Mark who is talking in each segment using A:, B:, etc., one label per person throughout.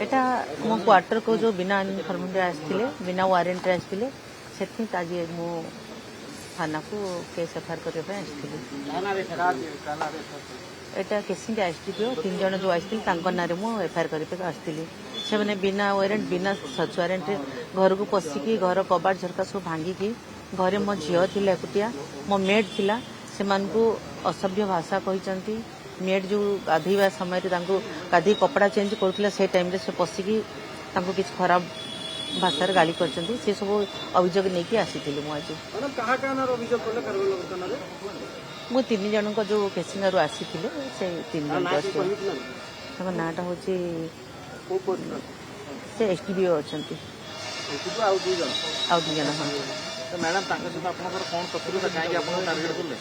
A: एटा मो क्वार्टर को जो बिना इनफॉर्मेशन आसते बिना वारंट आसते से आज मो थाना को केस एफआईआर करने एटा केसिंग एसडीपीओ 3 जन जो आसते ना मो एफआईआर करने आसती से बिना वारंट बिना सर्च वारंट घर को पशिकी घर कबाट झरका सब भांगिकी घरे मो झील थी एकुटिया मो मेड थिला से असभ्य भाषा कहते मेड जो गाधेवा समय गाधे कपड़ा चेंज करुला से टाइम से पशिकी किसी खराब भाषा गाली कर सब अभियोग नहीं आसी आज मु 3 जन जो केसिंगारू आसी से 3 जन नाटा हूँ से एसडीपीओ अच्छा आउ 2 जन हाँ
B: मैडम कौन शत्रुता कहीं टार्गेट कले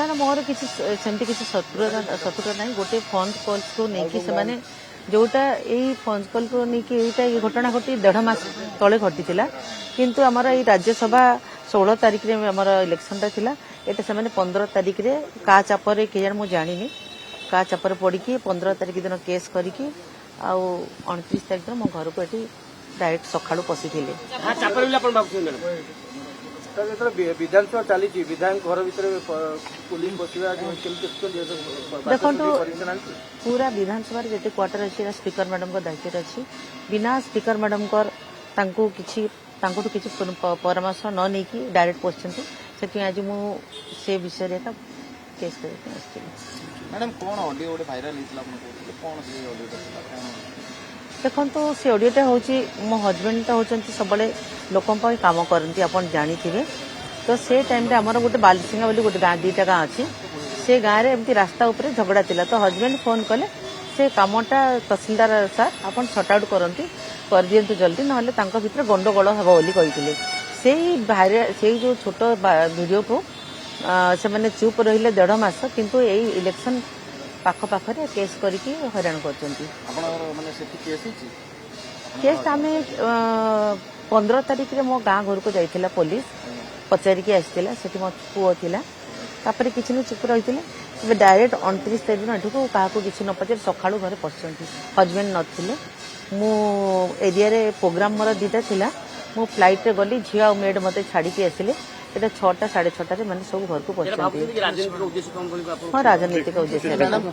A: ना मोर किसी सेमती किसी शत्रुता नहीं गोटे फोन कॉल को लेकिन से जोटा यही फोन कॉल को लेकिन घटना घटी 1.5 मास तले घटी किंतु आमर ये राज्यसभा 16 तारिख रे आमर इलेक्शन था ये से 15 तारिख रे का चापर के मुझे जानी का चापर पड़ी 15 तारिख दिन केस करके 29 तारिख दिन मो घर को ये डायरेक्ट सकाळू पशि
B: विधानसभा चली विधायक घर भर पुलिस बसवा
A: देखो पूरा विधानसभा जिते क्वार्टर अच्छी स्पीकर मैडम को दायित्व अच्छी बिना स्पीकर मैडम किसी परामर्श न नहीं डायरेक्ट पहुंचती से आज मुझे विषय केस कर
B: मैडम कौन ऑडियो भाइराल कौन
A: देखो से ऑडियोटा हूँ मो हजबैंड तो होती सब लोक काम करती आप जानी तो से टाइम आमर गोटे बालसिंगा बोली गोटे गाँ 2टा गाँ अच्छी से गाँव में एमती रास्ता उपर झगड़ा थिला तो हजबैंड फोन कले से कामटा तहसीलदार सार आप सॉर्ट आउट करती कर दिंतु जल्दी ना भर गंडगोल हम बोली से जो छोट वीडियो को से मैंने चुप रहिले 1.5 मास किंतु यही इलेक्शन पाखपाखरे केस करके हैरान कर केस आम 15 तारिख रे मो गाँ घर को जाइला पुलिस पचारिकी आसला से मो पुओ थिला तापर किसी न चुप रही डायरेक्ट 29 तारिख दिन एठू क्या किसी न पचार सका घर पशुंट हजबैंड नथिले मु एरिया रे प्रोग्राम मोर 2टा थिला मु फ्लाइट रे गली झील आ मेड मते छाड़ी आसिले এটা 6टा 6:30 मैंने सब घर को पहुंचा हाँ राजनीतिक उद्देश्य